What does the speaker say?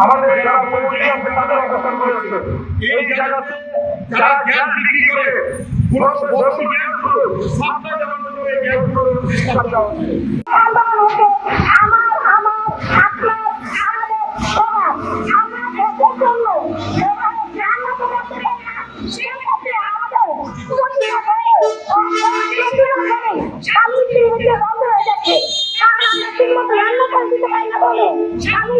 আমাদের যারা মন্ত্রী আছে তাদের অবস্থান রয়েছে এই জায়গাতে যারা জ্ঞান বিক্রি করে বসি জ্ঞান ছাত্র জগৎ করে জ্ঞান করে প্রতিষ্ঠা করা হচ্ছে। স্বামী